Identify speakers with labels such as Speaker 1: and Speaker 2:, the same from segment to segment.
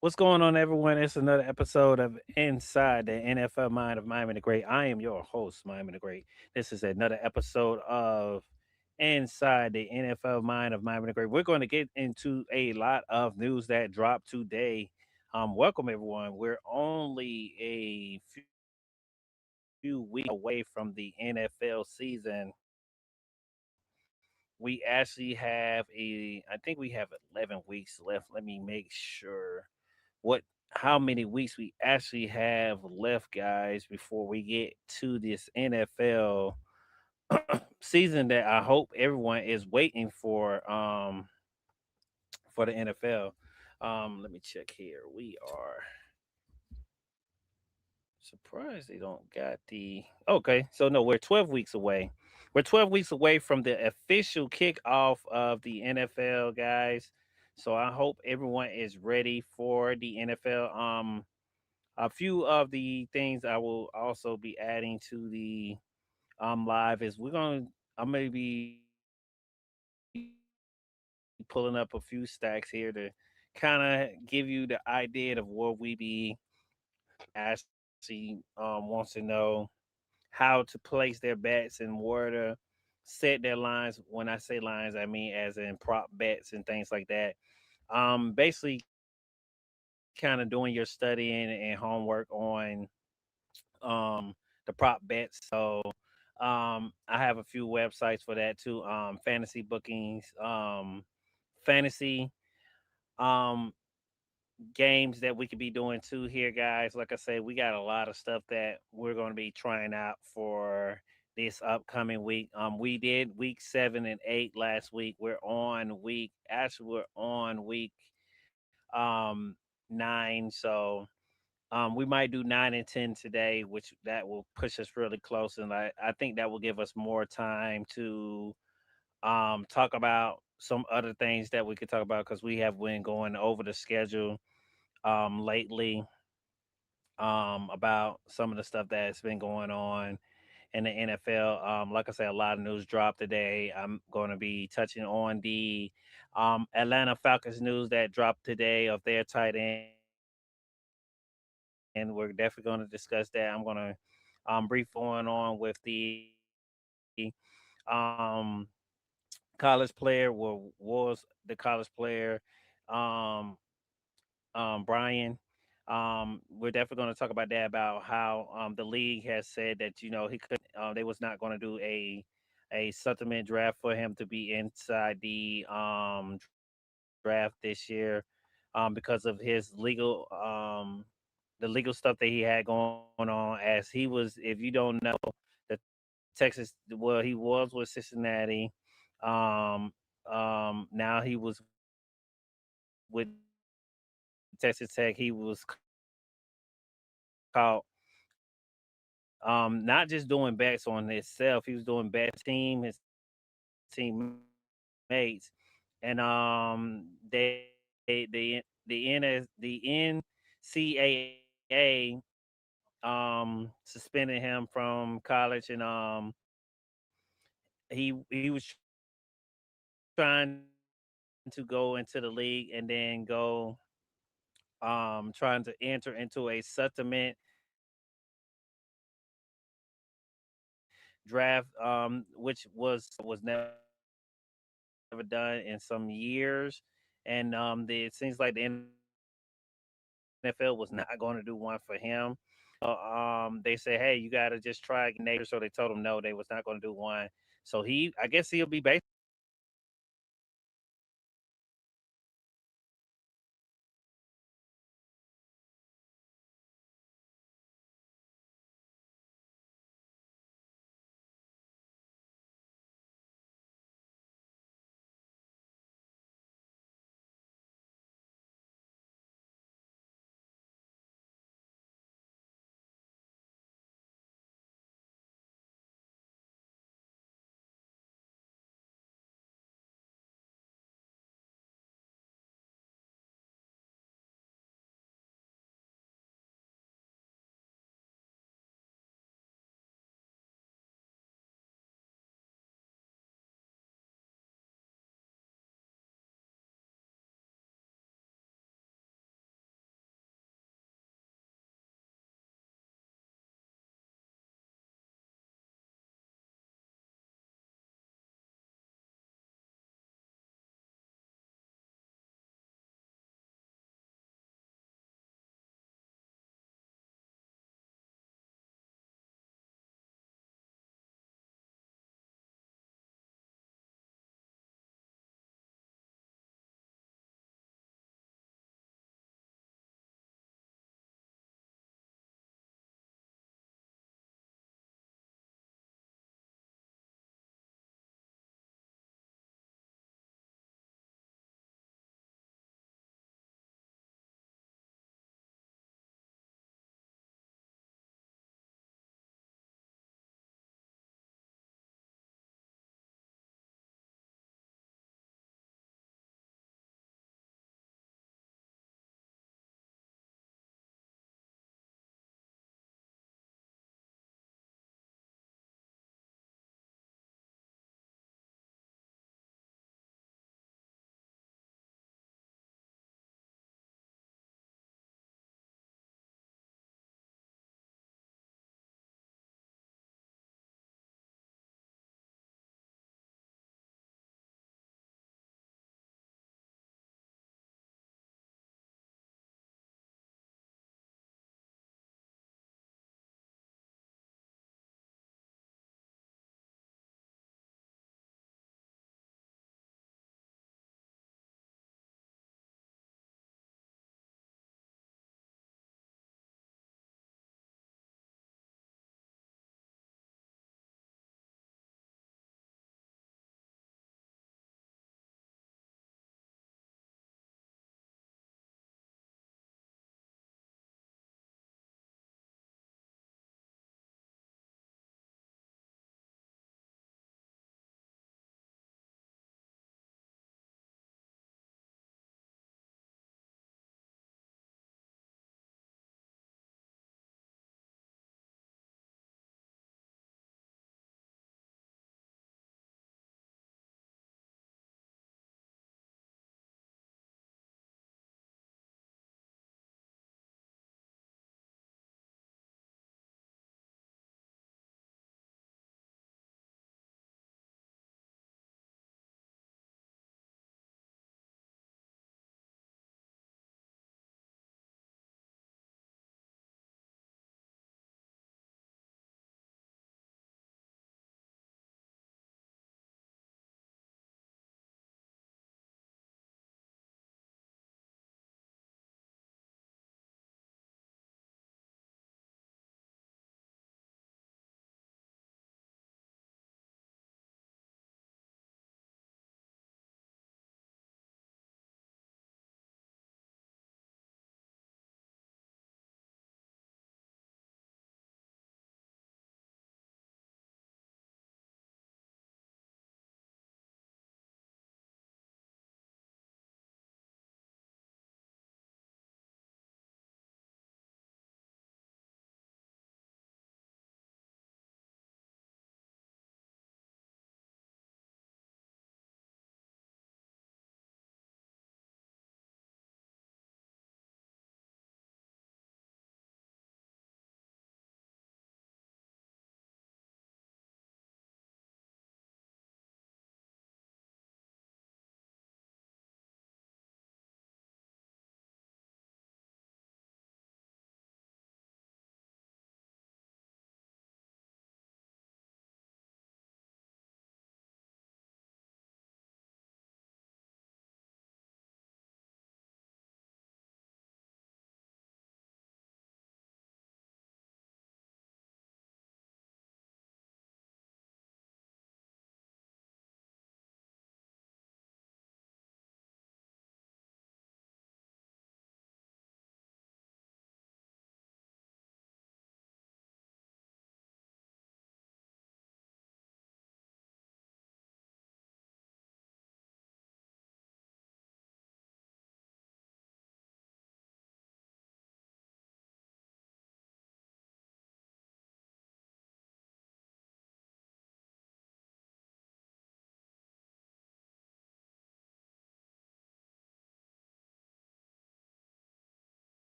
Speaker 1: What's going on, everyone? It's another episode of Inside the NFL Mind of Miami the Great. I am your host, Miami the Great. This is another episode of Inside the NFL Mind of Miami the Great. We're going to get into a lot of news that dropped today. Welcome, everyone. We're only a few weeks away from the NFL season. We actually have I think we have 11 weeks left. Let me make sure what how many weeks we actually have left, guys, before we get to this NFL season that I hope everyone is waiting for the NFL. Let me check here. We are surprised they don't got the okay. So no, we're 12 weeks away. We're 12 weeks away from the official kickoff of the NFL, guys. So I hope everyone is ready for the NFL. A few of the things I will also be adding to the live is I'm gonna be pulling up a few stacks here to kind of give you the idea of what we be actually wants to know how to place their bets and where to set their lines. When I say lines, I mean as in prop bets and things like that. Basically kind of doing your studying and homework on um the prop bets. So I have a few websites for that too. Fantasy bookings, fantasy um games that we could be doing too here, guys. Like I say, we got a lot of stuff that we're going to be trying out for this upcoming week. We did week 7 and 8 last week. We're on week um 9. So we might do 9 and 10 today, which that will push us really close, and I think that will give us more time to talk about some other things that we could talk about because we have been going over the schedule lately about some of the stuff that's been going on in the NFL. Like I said, a lot of news dropped today. I'm going to be touching on the Atlanta Falcons news that dropped today of their tight end. We're definitely going to discuss that. I'm going to brief going on with the college player, was the college player, um, Brian. We're definitely going to talk about that, about how the league has said that he couldn't. They was not going to do a supplement draft for him to be inside the draft this year, because of his the legal stuff that he had going on. As he was, if you don't know, the Texas, well, he was with Cincinnati. Um, Now he was with Texas Tech. He was caught not just doing bets on himself. He was doing bets on his team, his teammates, and NCAA suspended him from college, and he was trying to go into the league and then go trying to enter into a supplement draft, which was never done in some years. And it seems like the NFL was not going to do one for him. They said, hey, you got to just try again next year. So they told him no, they was not going to do one. So I guess he'll be basically out for the year.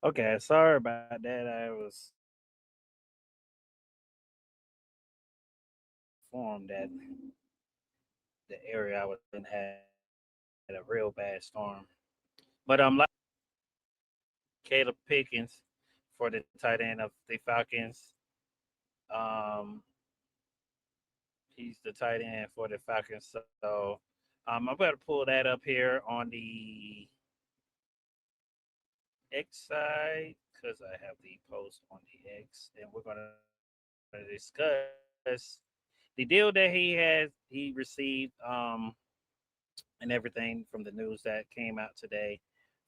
Speaker 1: Okay, sorry about that. I was informed that the area I was in had a real bad storm. But like Caleb Pickens for the tight end of the Falcons. Um, he's the tight end for the Falcons. So I'm about to pull that up here on the X side because I have the post on the X, and we're going to discuss the deal that he received, and everything from the news that came out today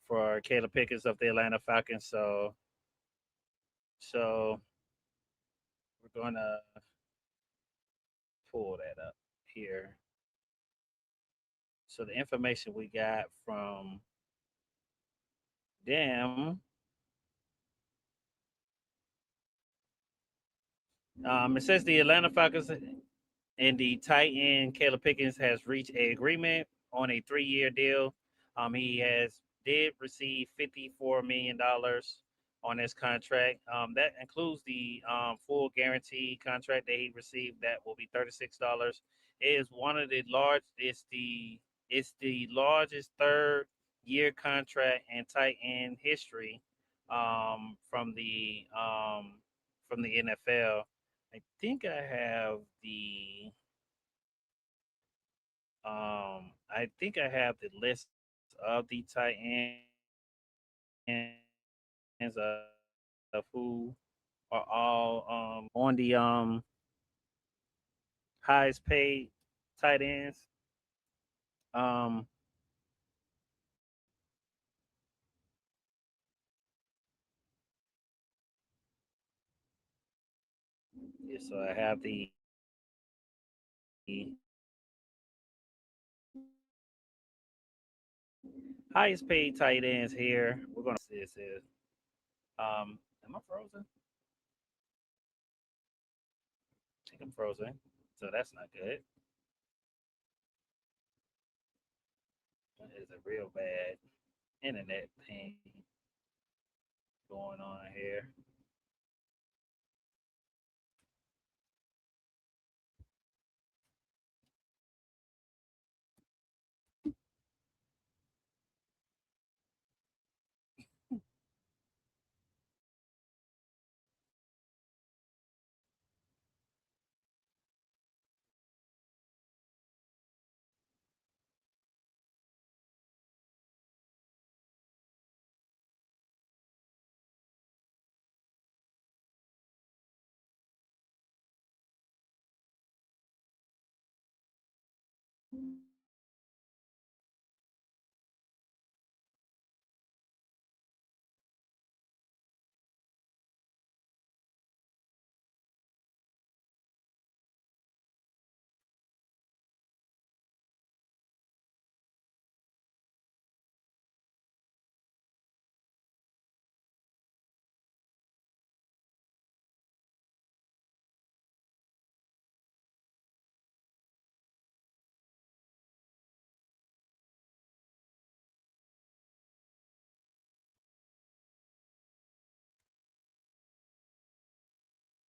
Speaker 1: for Caleb Pickens of the Atlanta Falcons. So we're gonna pull that up here. So the information we got from them, it says the Atlanta Falcons and the tight end Caleb Pickens has reached a agreement on a 3-year deal. He has did receive $54 million on his contract. That includes the full guarantee contract that he received. That will be $36. It is one of the large. It's the largest 3rd year contract in tight end history from the NFL. I think I have the list of the tight ends of who are all on the highest paid tight ends. Um, yeah, so I have the highest paid tight ends here. We're gonna see this is. Am I frozen? I think I'm frozen. So that's not good. That is a real bad internet thing going on here.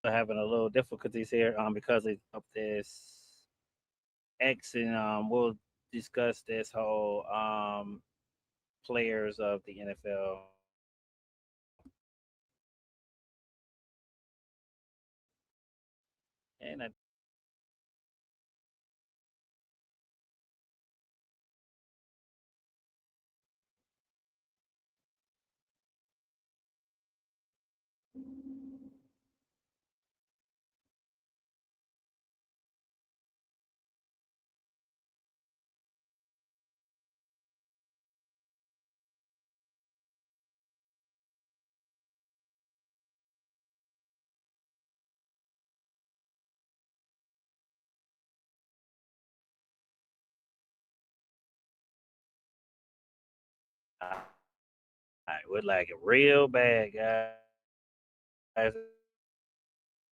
Speaker 1: Having a little difficulties here because of this X, and we'll discuss this whole players of the NFL. And I would like it real bad, guys.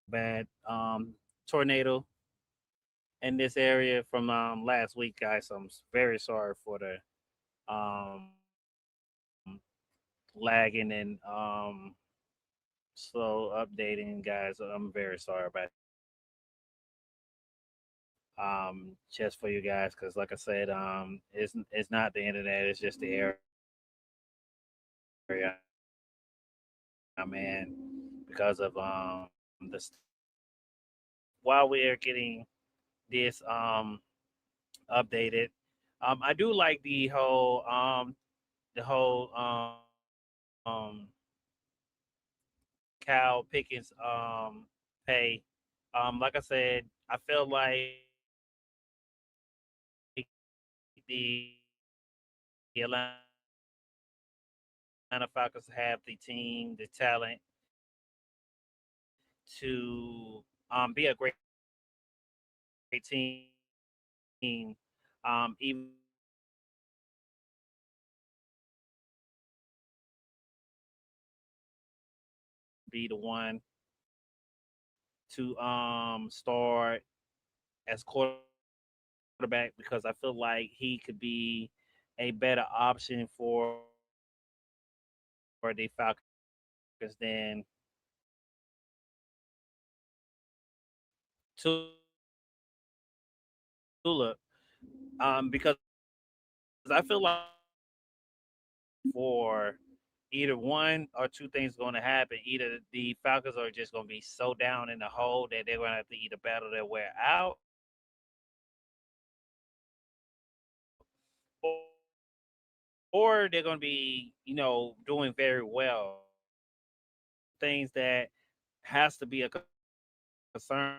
Speaker 1: Bad tornado in this area from last week, guys. So I'm very sorry for the um lagging and slow updating, guys. I'm very sorry about that. Just for you guys, because like I said, it's not the internet, it's just the area I'm in because of the while we are getting this updated. I do like the whole Cal Pickens pay. Like I said, I feel like the Atlanta Falcons have the team, the talent to be a great team. Even though they may not be the one to start as quarterback because I feel like he could be a better option for the Falcons than Tula. Because I feel like for either one or two things going to happen. Either the Falcons are just going to be so down in the hole that they're going to have to either battle their way out, or they're going to be, doing very well. Things that has to be a concern.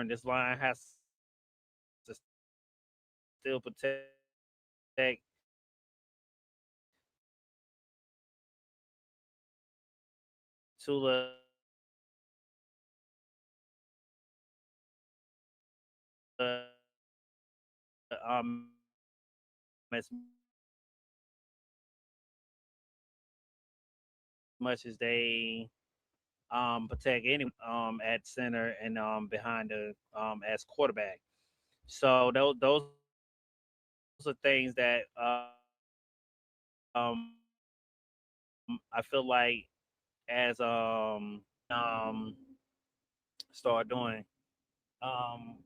Speaker 1: This line has to still protect Tula as much as they protect anyone at center and behind the as quarterback. So those are things that I feel like as start doing. Um,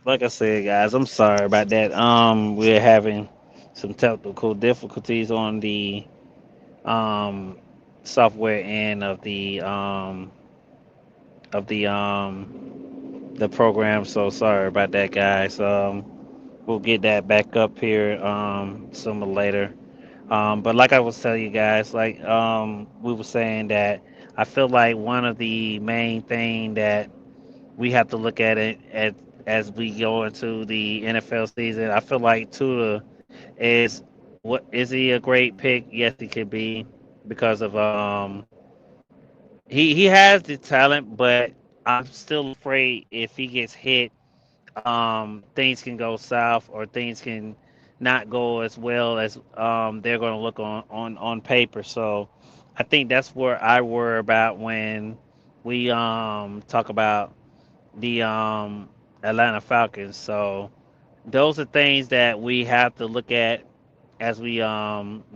Speaker 1: like I said, guys, I'm sorry about that. We're having some technical difficulties on the um software end of the program. So sorry about that, guys. We'll get that back up here sooner or later. But like I was telling you guys, like we were saying that I feel like one of the main thing that we have to look at it as we go into the NFL season. I feel like Tua is he a great pick? Yes, he could be because of he has the talent, but I'm still afraid if he gets hit, things can go south or things can not go as well as they're going to look on paper. So I think that's where I worry about when we talk about the Atlanta Falcons. So those are things that we have to look at as we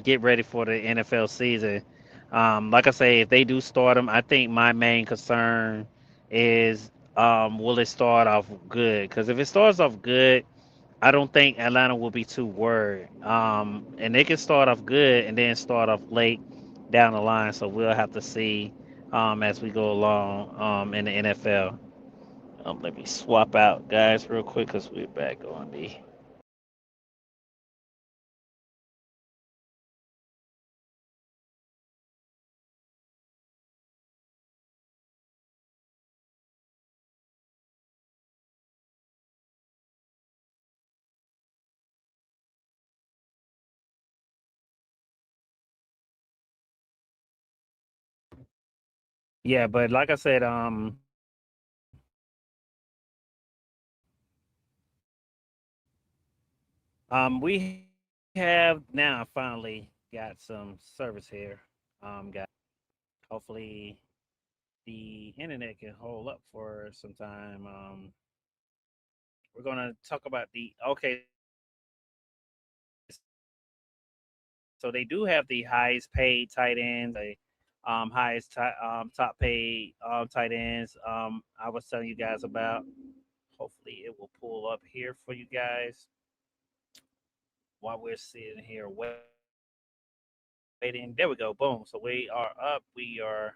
Speaker 1: get ready for the NFL season. Like I say, if they do start them, I think my main concern is will it start off good? Because if it starts off good, I don't think Atlanta will be too worried. And they can start off good and then start off late down the line. So we'll have to see as we go along in the NFL. Let me swap out guys real quick because we're back on the. Yeah, but like I said, We have now finally got some service here, guys. Hopefully, the internet can hold up for some time. We're gonna talk about the okay. So they do have the highest paid tight ends, top paid tight ends. I was telling you guys about. Hopefully, it will pull up here for you guys while we're sitting here waiting. There we go. Boom. So we are up. We are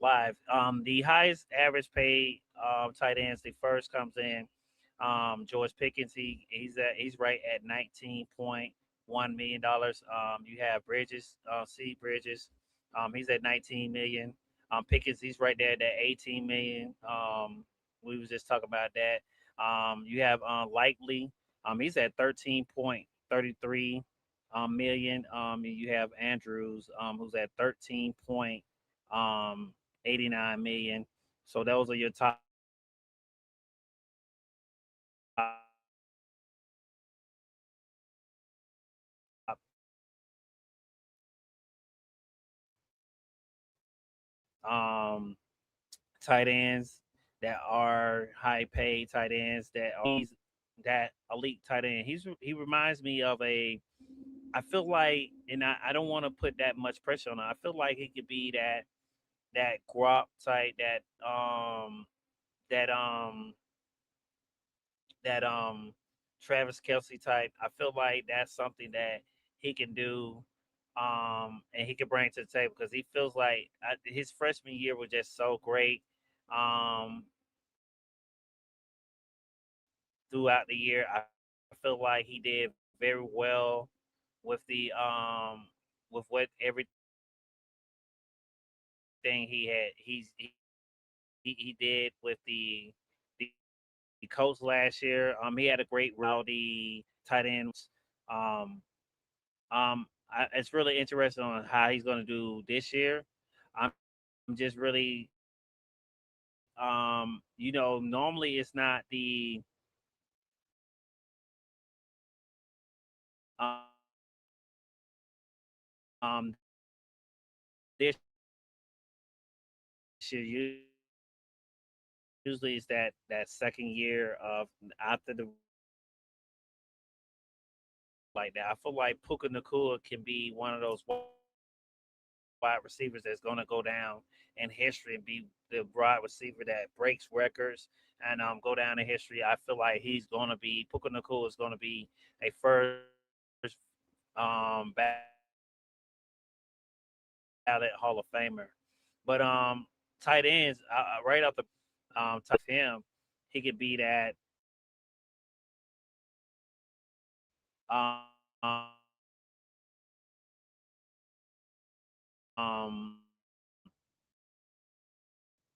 Speaker 1: live. The highest average paid tight ends. The first comes in George Pickens. He's right at $19.1 million. You have Bridges, C Bridges. He's at 19 million. Pickens, he's right there at that 18 million. We was just talking about that. You have Likely. He's at 13.33 million. You have Andrews, who's at 13.89 million. So those are your top um, tight ends that are high paid tight ends that are that elite tight end. He reminds me of a. I feel like, and I don't want to put that much pressure on him. I feel like he could be that Grop type, that that Travis Kelsey type. I feel like that's something that he can do, and he can bring to the table because he feels like his freshman year was just so great. Throughout the year, I feel like he did very well with with what everything he did with the Colts last year. He had a great how the tight end was. It's really interesting on how he's going to do this year. I'm just really, normally it's not this year. Usually it's that second year of after the rookie year like that. I feel like Puka Nakua can be one of those wide receivers that's going to go down in history and be the wide receiver that breaks records and go down in history. I feel like Puka Nakua is going to be a first ballot Hall of Famer. But tight ends right off the tight ends with him, he could be that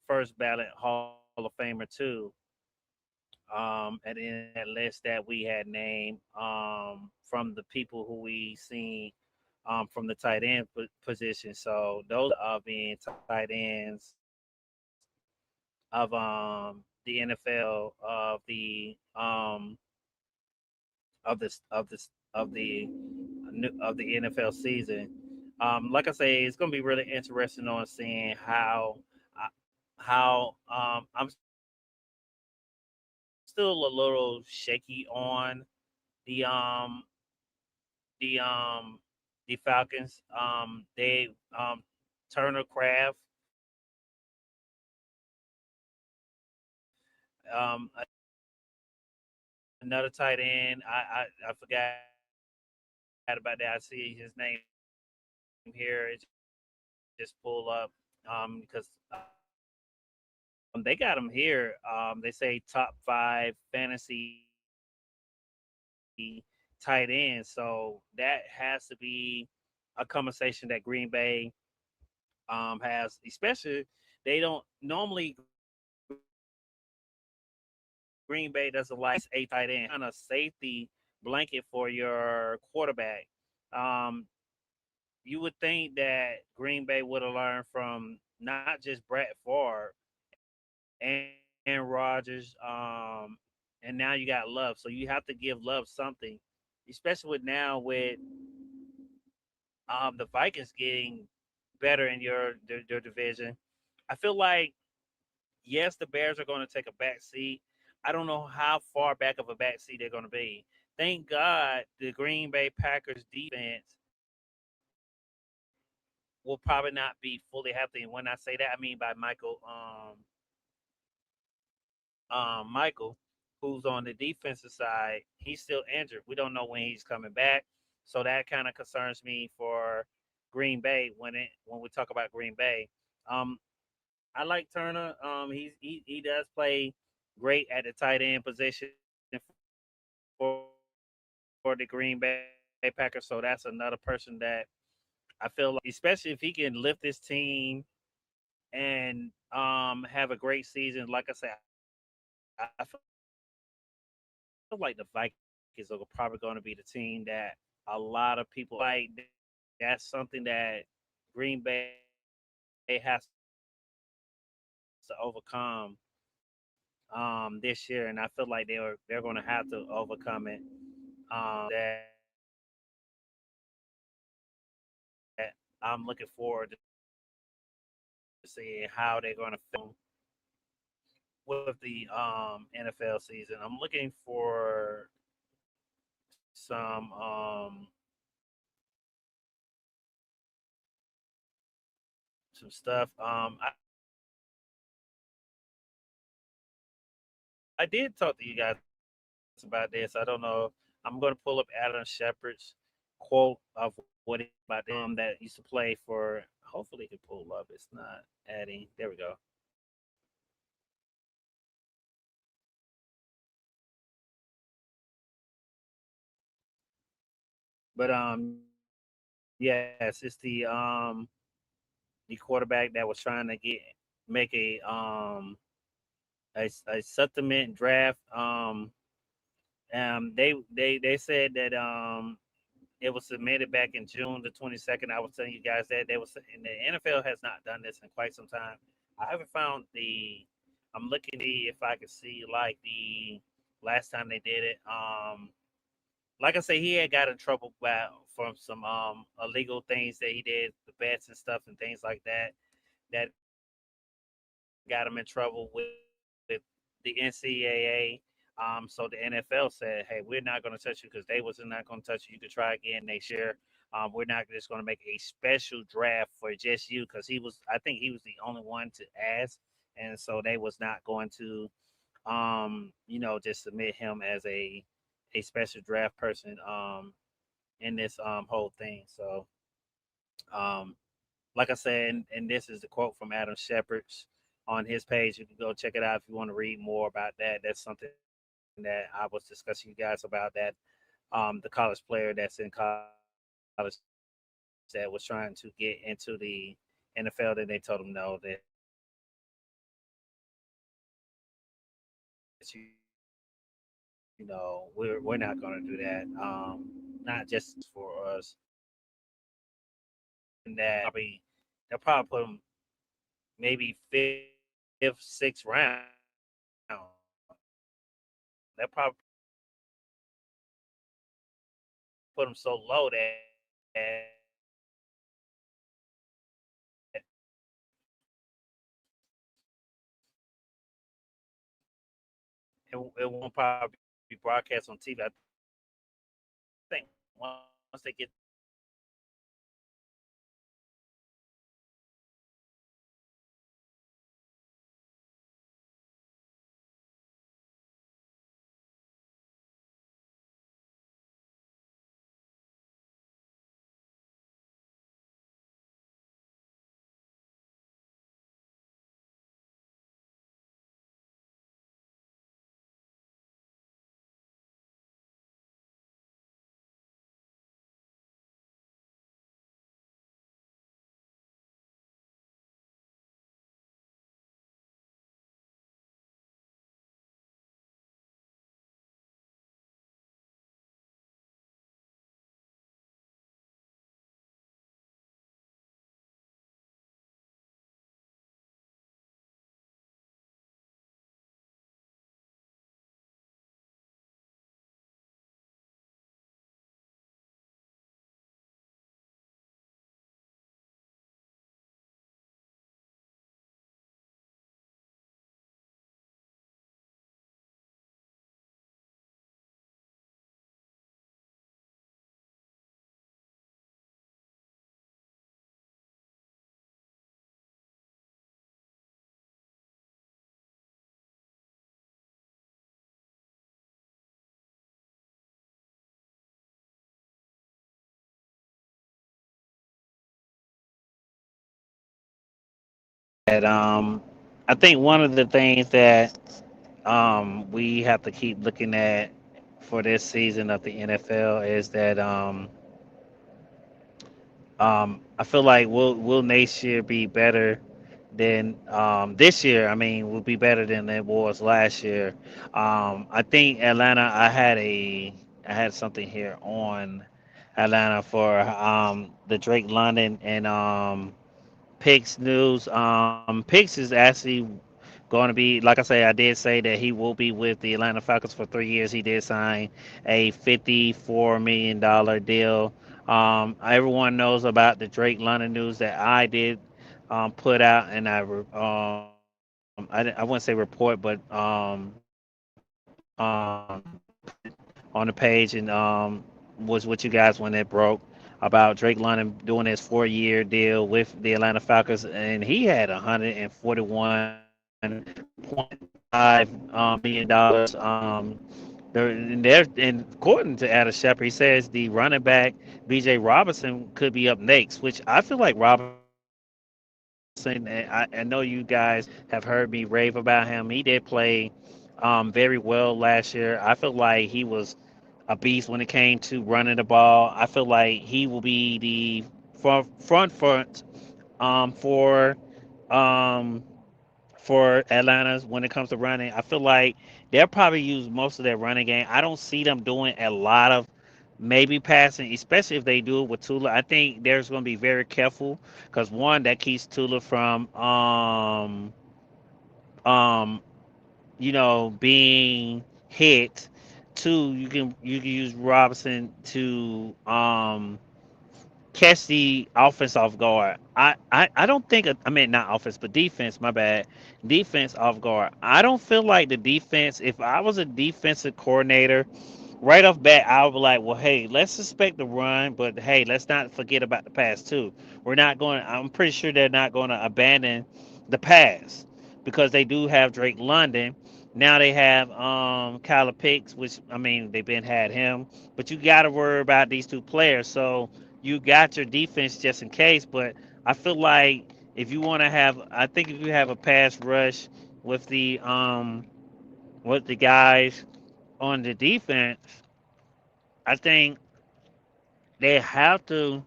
Speaker 1: first ballot Hall of Famer too. At the end of that list that we had named from the people who we seen from the tight end position. So those are being tight ends of the NFL of the of the NFL season. Like I say, it's going to be really interesting on seeing I'm still a little shaky on the the the Falcons. They Turner Craft, another tight end. I forgot about that. I see his name here. It just pull up because they got him here. They say top 5 fantasy tight end. So that has to be a conversation that Green Bay has, especially they don't normally Green Bay doesn't like a tight end. Kind of safety blanket for your quarterback. Um, you would think that Green Bay would have learned from not just Brett Favre and Rogers, and now you got Love. So you have to give Love something. especially with now with the Vikings getting better in their division. I feel like yes, the Bears are going to take a back seat. I don't know how far back of a back seat they're going to be. Thank God the Green Bay Packers defense will probably not be fully healthy. And when I say that, I mean by Michael, who's on the defensive side. He's still injured. We don't know when he's coming back, so that kind of concerns me for Green Bay when we talk about Green Bay. Um, I like Turner. He does play great at the tight end position for the Green Bay Packers. So that's another person that I feel like, especially if he can lift this team and have a great season. Like I said, I feel like the Vikings are probably going to be the team that a lot of people are going to say, hey, that's something that Green Bay has to overcome this year, and I feel like they're going to have to overcome it. So that I'm looking forward to seeing how they're going to fare with the NFL season. I'm looking for some stuff. I did talk to you guys about this. I don't know. I'm going to pull up Adam Shepard's quote of what he said about them that used to play for. Hopefully, he can pull up. It's not adding. There we go. But yes, it's the quarterback that was trying to make a supplement draft. They said that it was submitted back in June the 22nd. I was telling you guys that they was and the NFL has not done this in quite some time. I haven't found the. I'm looking to see if I can see like the last time they did it. Like I say, he had got in trouble from some illegal things that he did, the bets and stuff and things like that. That got him in trouble with the NCAA. So the NFL said, "Hey, we're not going to touch you because they wasn't not going to touch you. You could try again next year. We're not just going to make a special draft for just you because I think he was the only one to ask, and so they was not going to, just submit him as a special draft person in this whole thing. So um, like I said, and this is the quote from Adam Shepard's on his page. You can go check it out if you want to read more about that. That's something that I was discussing you guys about that the college player that's in college that was trying to get into the NFL. Then they told him no, that we're not going to do that. Not just for us. And that they'll probably put him maybe fifth, sixth round. They'll probably put him so low that it won't probably be broadcast on TV. I think once they get to the I think one of the things that we have to keep looking at for this season of the NFL is that I feel like will next year be better than this year? I mean, will be better than it was last year. I think Atlanta. I had something here on Atlanta for the Drake London and Picks news. Picks is actually going to be, like I say, I did say that he will be with the Atlanta Falcons for 3 years. He did sign a $54 million deal. Everyone knows about the Drake London news that I did put out, and I wouldn't say report, but put on the page, and was what you guys when it broke about Drake London doing his 4 year deal with the Atlanta Falcons, and he had $141.5 million. And according to Adam Shepard, he says the running back B.J. Robinson could be up next, which I feel like Robinson. And I know you guys have heard me rave about him. He did play very well last year. I feel like he was a beast when it came to running the ball. I feel like he will be the front um, for Atlanta when it comes to running. I feel like they'll probably use most of their running game. I don't see them doing a lot of maybe passing, especially if they do it with Tula. I think there's going to be very careful because one that keeps Tula from um being hit. Two, you can use Robinson to catch the offense off guard. I don't think I mean not offense but defense. My bad, defense off guard. I don't feel like the defense. If I was a defensive coordinator, right off bat, I would be like, well, hey, let's suspect the run, but hey, let's not forget about the pass too. We're not going. I'm pretty sure they're not going to abandon the pass because they do have Drake London. Now they have Kyler Pitts, which I mean they've been had him, but you got to worry about these two players. So you got your defense just in case. But I feel like if you want to have, I think if you have a pass rush with the guys on the defense, I think they have to.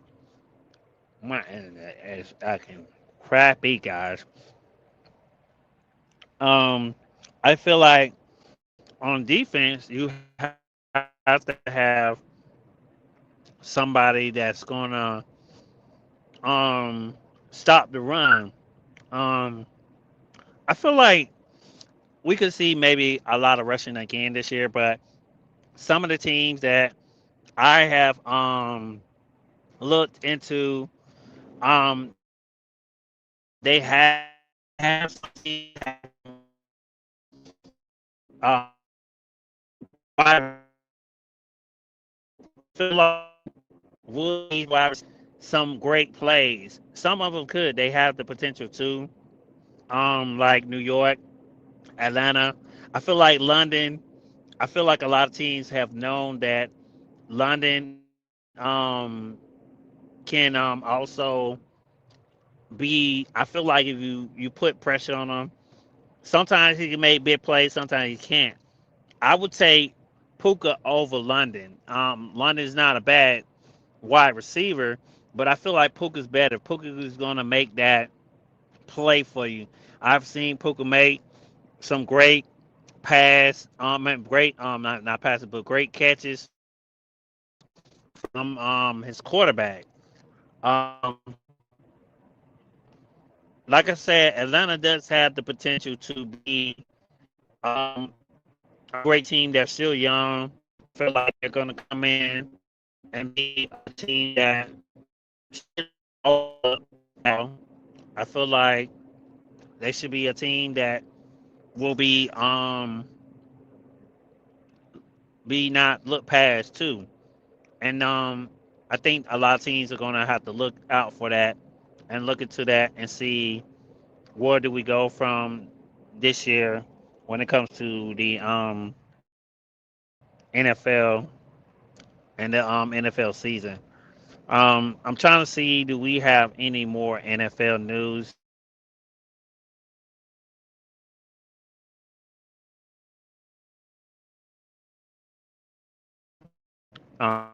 Speaker 1: My internet is acting crappy, guys. Um, I feel like on defense you have to have somebody that's gonna stop the run. Um, I feel like we could see maybe a lot of rushing again this year, but some of the teams that I have looked into, they have some teams that have wide receivers. I feel like would these wide receivers some great plays. Some of them could. They have the potential to. Like New York, Atlanta. I feel like London. I feel like a lot of teams have known that London can also be. I feel like if you put pressure on him, sometimes he can make big plays, sometimes he can't. I would take Puka over London. London is not a bad wide receiver, but I feel like Puka's better. Puka is going to make that play for you. I've seen Puka make some great great not passes, but great catches from his quarterback. Um, like I said, Atlanta does have the potential to be um, a great team. They're still young. I feel like they're going to come in and be a team that should all now. I feel like they should be a team that will be not look past too. And I think a lot of teams are going to have to look out for that and look into that and see where do we go from this year when it comes to the NFL and the NFL season. I'm trying to see do we have any more NFL news. Kelly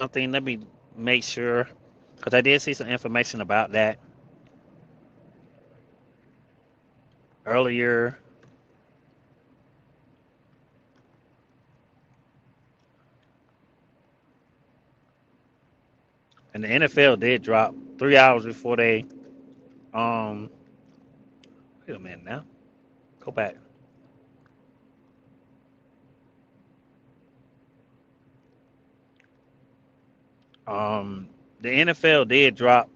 Speaker 1: something. Let me make sure because I did see some information about that earlier. And the NFL did drop 3 hours before they um. Wait a minute now. Go back. Um, the NFL did drop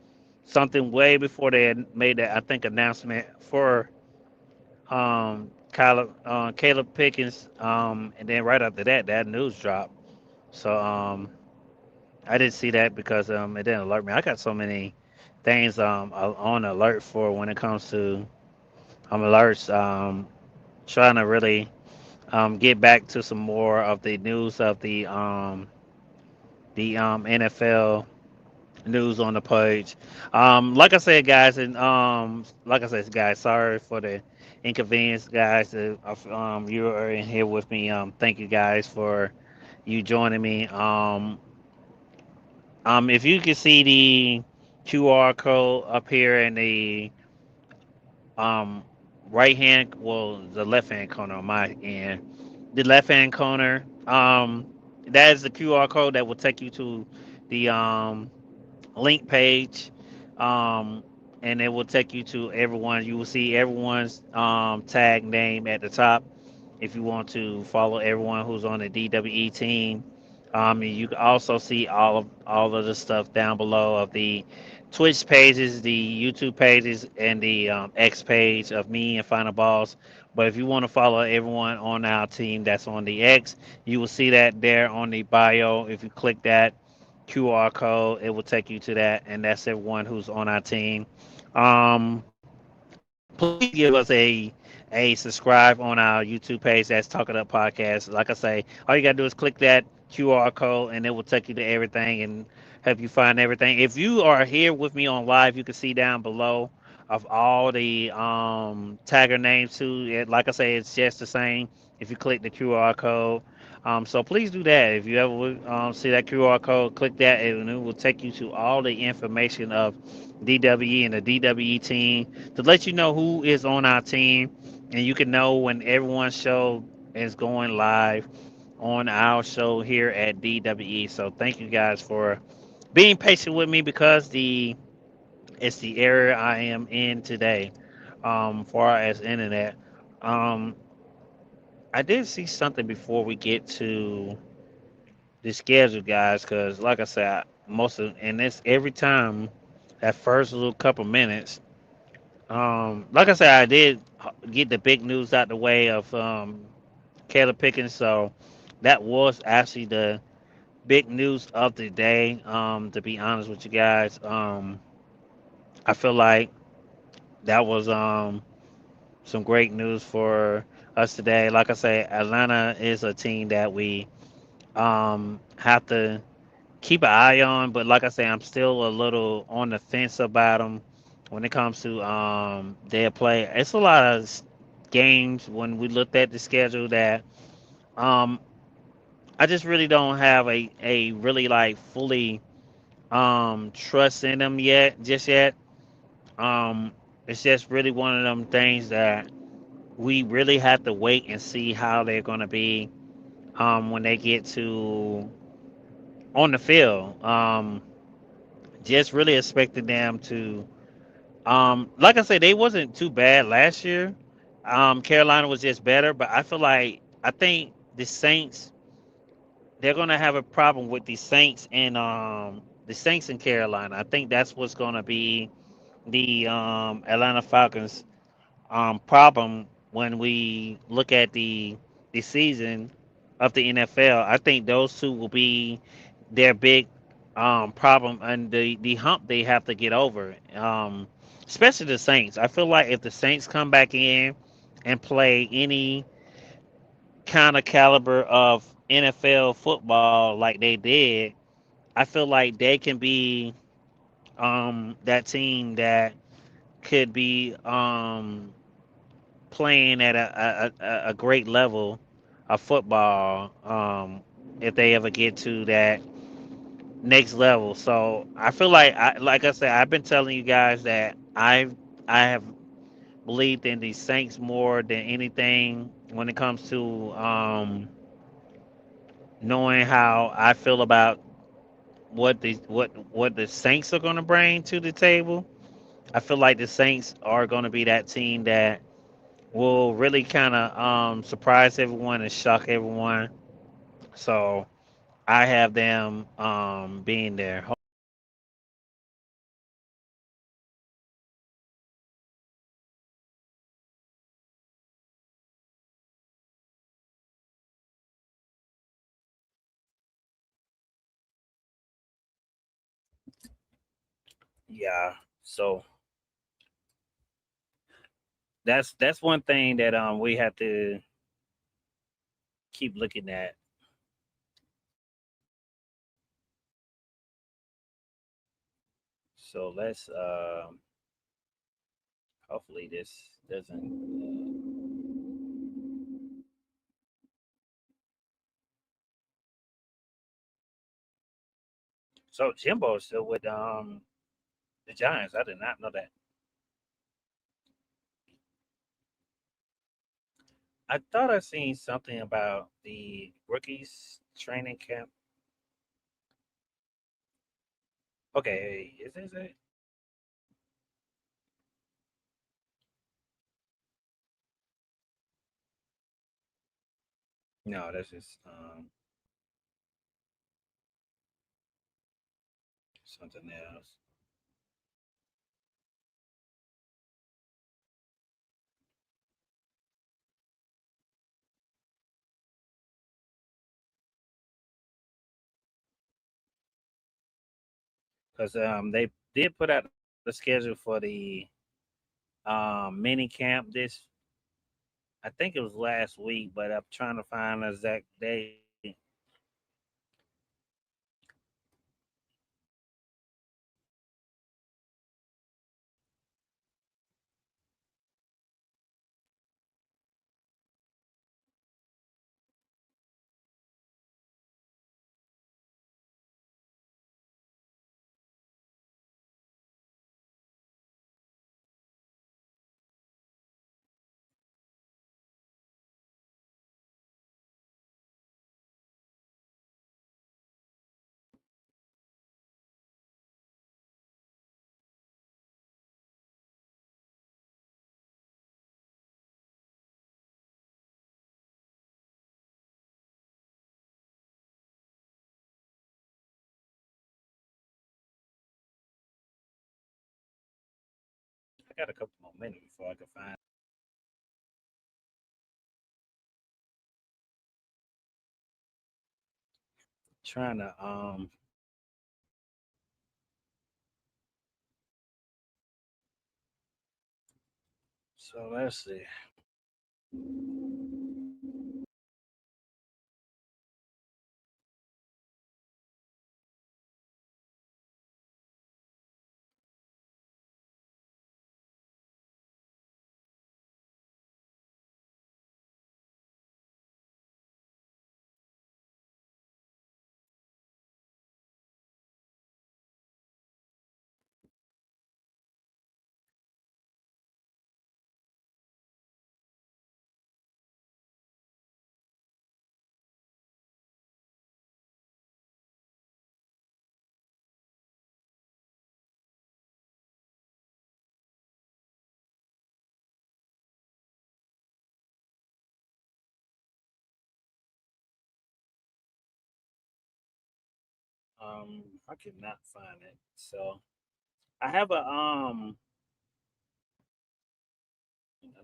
Speaker 1: something way before they had made that I think announcement for Caleb Pickens. And then right after that, that news dropped. So I didn't see that because it didn't alert me. I got so many things on alert for when it comes to alerts. Trying to really get back to some more of the news of the NFL news on the page. Like I said, guys, and like I said, guys, sorry for the inconvenience, guys. You are in here with me. Thank you guys for you joining me. If you can see the QR code up here in the um right hand, well, the left hand corner on my end, the left hand corner, that is the QR code that will take you to the link page, um, and it will take you to everyone. You will see everyone's tag name at the top. If you want to follow everyone who's on the DWE team, and you can also see all of the stuff down below of the Twitch pages, the YouTube pages, and the X page of me and Final Balls. But if you want to follow everyone on our team that's on the X, you will see that there on the bio. If you click that QR code, it will take you to that, and that's everyone who's on our team. Please give us a subscribe on our YouTube page. That's Talking Up Podcast. Like I say, all you gotta do is click that QR code, and it will take you to everything and help you find everything. If you are here with me on live, you can see down below of all the tagger names too. Like I say, it's just the same. If you click the QR code, so please do that. If you ever see that QR code, click that, and it will take you to all the information of DWE and the DWE team to let you know who is on our team, and you can know when everyone's show is going live on our show here at DWE. So thank you guys for being patient with me because the it's the area I am in today, far as internet. Um, I did see something before we get to the schedule, guys, because like I said, most of and this every time that first little couple minutes. Like I said, I did get the big news out the way of Caleb Pickens, so that was actually the big news of the day. To be honest with you guys, I feel like that was some great news for us today. Like I say, Atlanta is a team that we have to keep an eye on. But like I say, I'm still a little on the fence about them when it comes to their play. It's a lot of games when we looked at the schedule that um, I just really don't have a really like fully trust in them just yet. Um, it's just really one of them things that we really have to wait and see how they're going to be when they get to on the field. Just really expecting them to like I said, they wasn't too bad last year. Carolina was just better, but I think the Saints they're gonna have a problem with the Saints in Carolina. I think that's what's gonna be the Atlanta Falcons problem when we look at the season of the NFL. I think those two will be their big problem and the hump they have to get over. Especially the Saints. I feel like if the Saints come back in and play any kind of caliber of NFL football like they did, I feel like they can be that team that could be playing at a great level of football. if they ever get to that next level. So I feel like I said, I've been telling you guys that I have believed in the Saints more than anything when it comes to knowing how I feel about what the Saints are going to bring to the table. I feel like the Saints are going to be that team that will really kind of surprise everyone and shock everyone. So I have them being there. Yeah. So that's one thing that we have to keep looking at. So let's hopefully this doesn't. So Jimbo is still with the Giants. I did not know that. I thought I seen something about the rookies training camp. Okay, is this it? No, that's just something else. Because they did put out the schedule for the mini camp this. I think it was last week, but I'm trying to find the exact date. I got a couple more minutes before I can find. Trying to So let's see. I cannot find it. So I have a I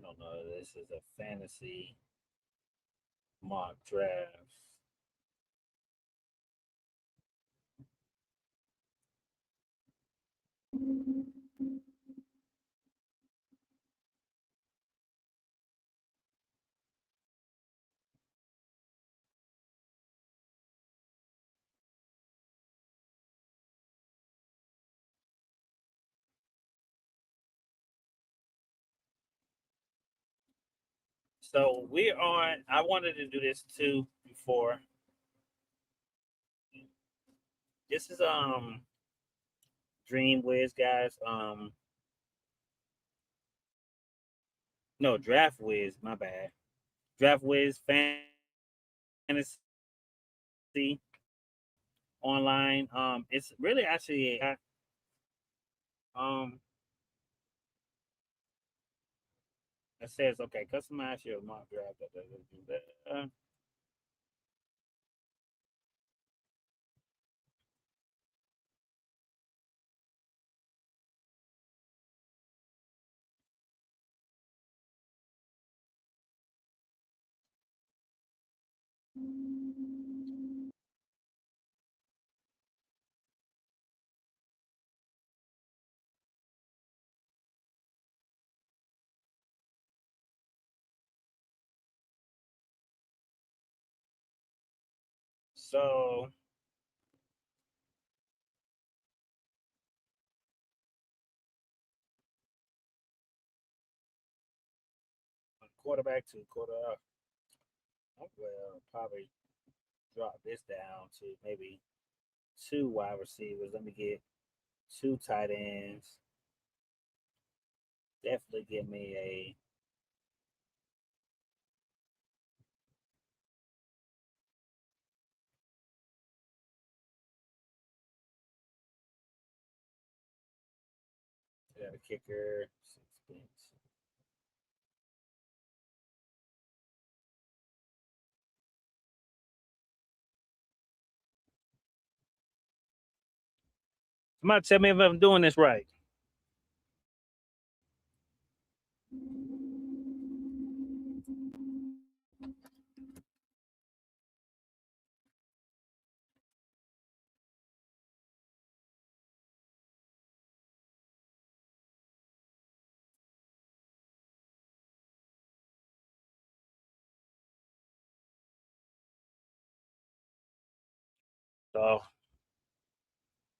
Speaker 1: don't know. This is a fantasy mock draft. So we're on. I wanted to do this too before. This is Dream Wiz guys. No, Draft Wiz. My bad. Draft Wiz Fantasy online. It's really actually um it says okay, customize your mock draft. So quarterback to quarter up. Well, probably drop this down to maybe two wide receivers. Let me get two tight ends. Definitely give me a kicker. Six. Somebody tell me if I'm doing this right. So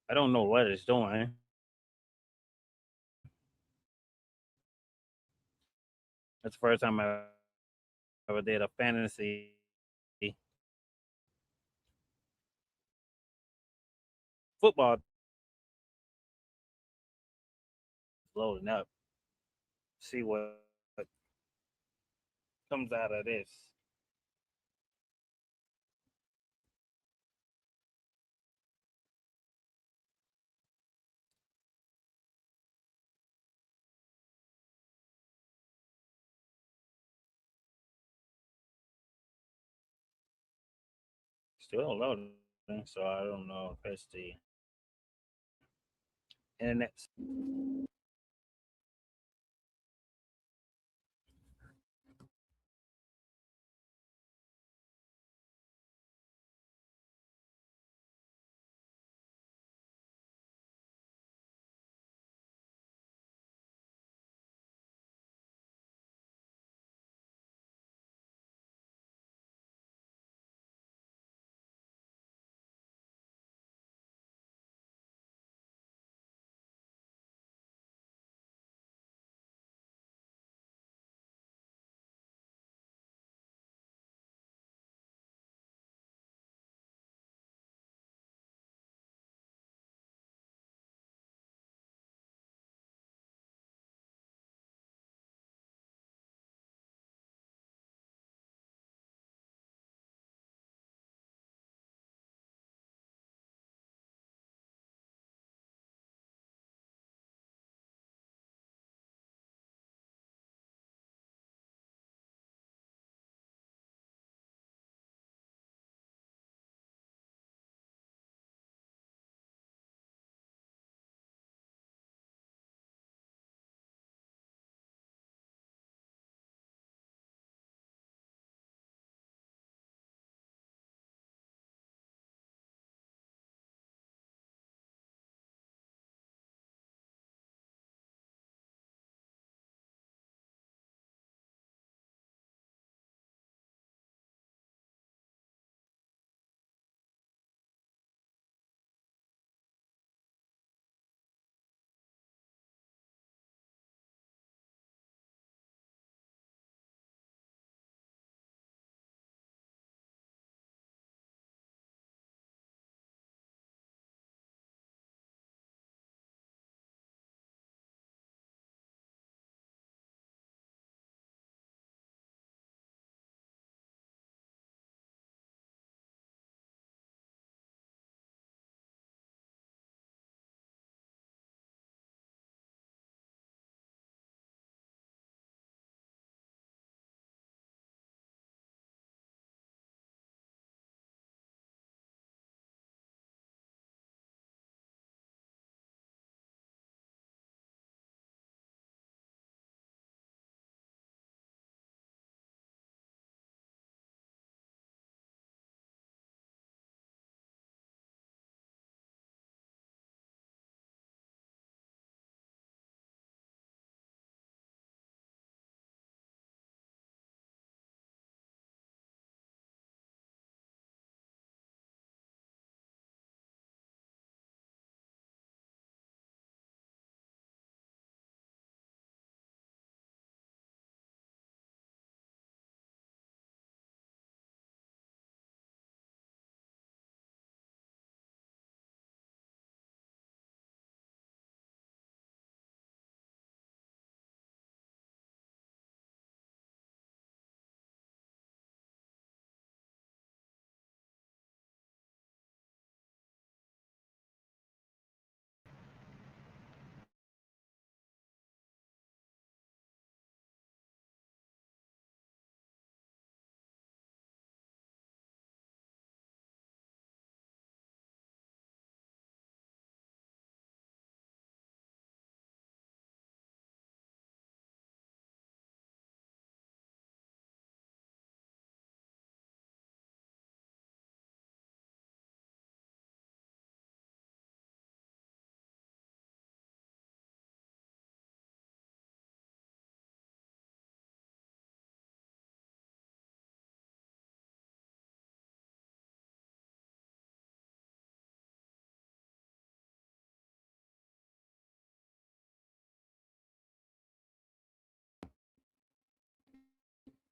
Speaker 1: I don't know what it's doing. That's the first time I ever did a fantasy football loading up. See what comes out of this. Still loading, so I don't know if it's the internet.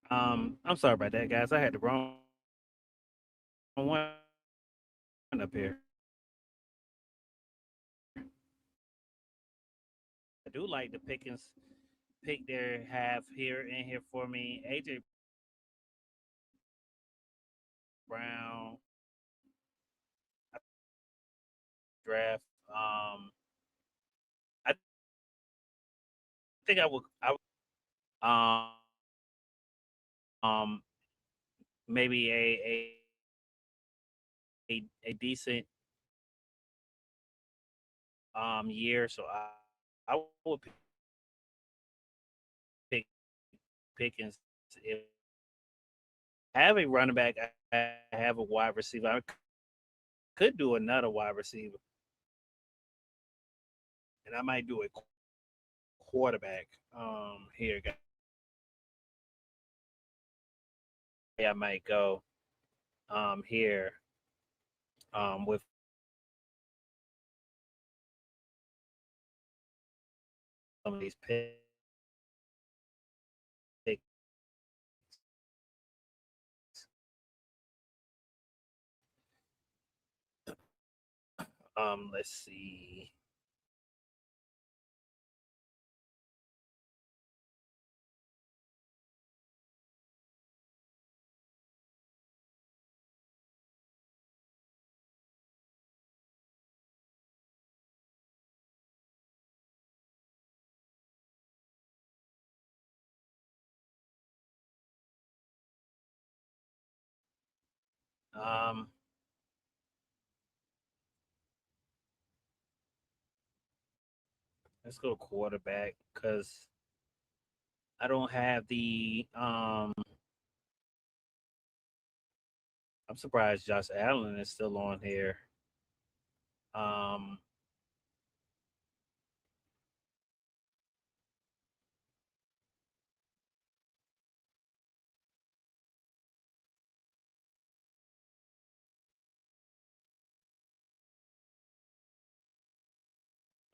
Speaker 1: I'm sorry about that, guys. I had the wrong one up here. I do like the Pickens pick they have here in here for me. AJ Brown. I think I would go with him in this draft. I think I would. Maybe a decent year. So I would pick Pickens if I have a running back. I have a wide receiver. I could do another wide receiver, and I might do a quarterback. Here, guys. I might go here with some of these picks. Let's see. Um, let's go quarterback because I don't have the. I'm surprised Josh Allen is still on here. Um,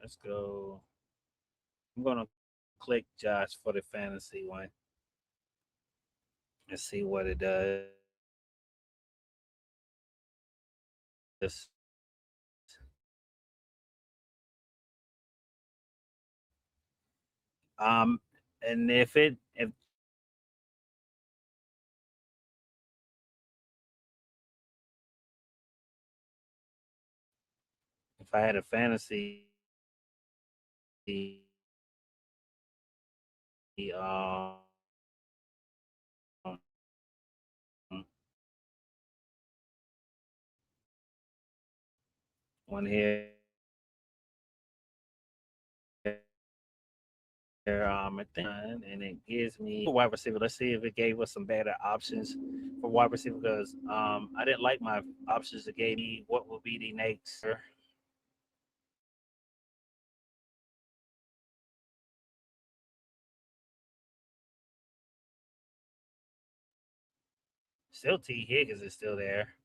Speaker 1: let's go. I'm gonna click Josh for the fantasy one and see what it does. And if I had a fantasy one here, I think, and it gives me wide receiver. Let's see if it gave us some better options for wide receiver because I didn't like my options. It gave me what will be the next. Still T Higgins is still there.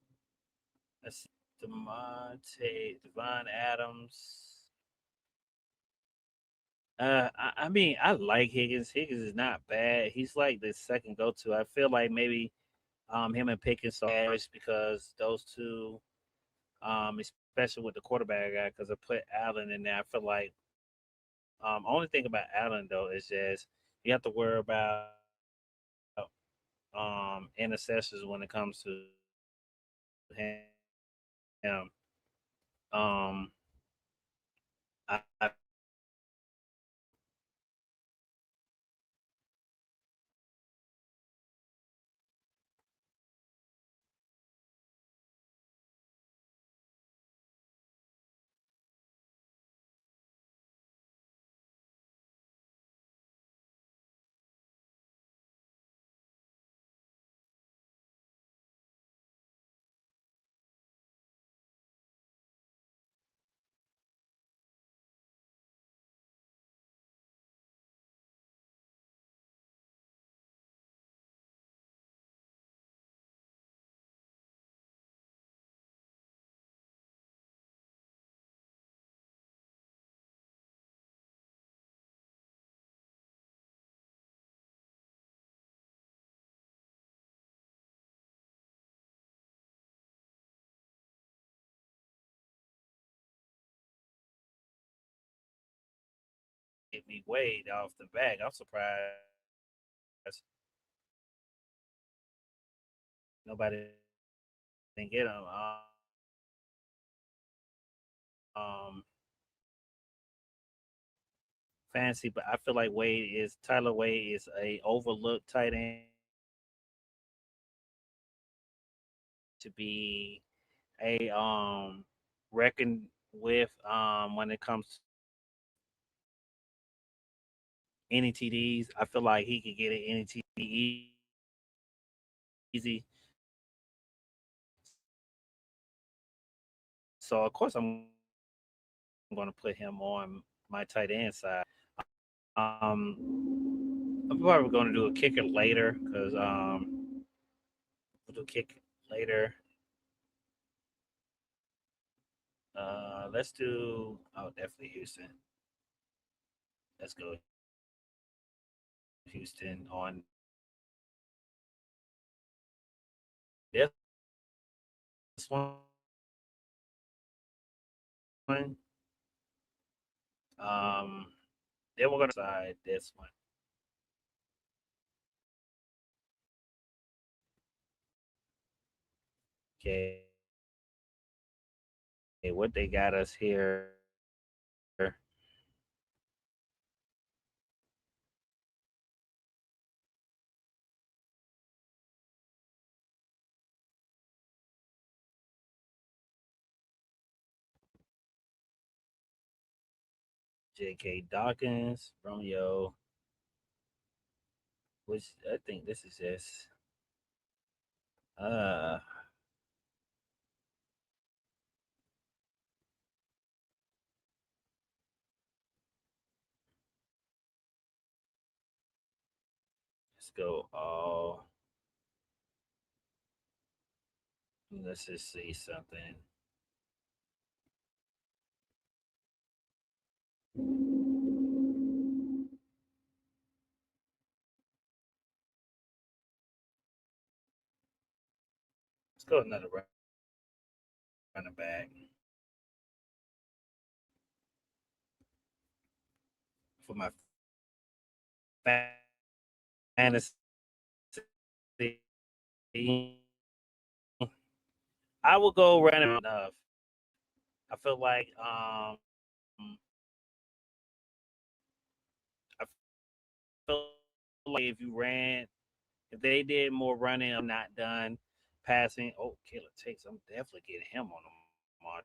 Speaker 1: Let's see. Devon Adams. I mean, I like Higgins. Higgins is not bad. He's like the second go to. I feel like maybe him and Pickens are average because those two, especially with the quarterback guy, because I put Allen in there. I feel like only thing about Allen though is just you have to worry about interceptions when it comes to him. Um, I me Wade off the back. I'm surprised nobody didn't get him. Fancy, but I feel like Tyler Wade is a overlooked tight end to be a reckoned with when it comes to any TDs. I feel like he could get it any TD easy. So of course I'm going to put him on my tight end side. I'm probably going to do a kicker later because we'll do kick later. Let's do definitely Houston. Let's go Houston on this one. Then we're gonna side this one. Okay, what they got us here? J.K. Dawkins, Romeo, which I think this is just uh let's go all let's just see something. Let's go another running back for my fantasy. I will go running enough. I feel like I feel like if you ran, if they did more running, I'm not done passing. Oh, Killer takes. I'm definitely getting him on the mock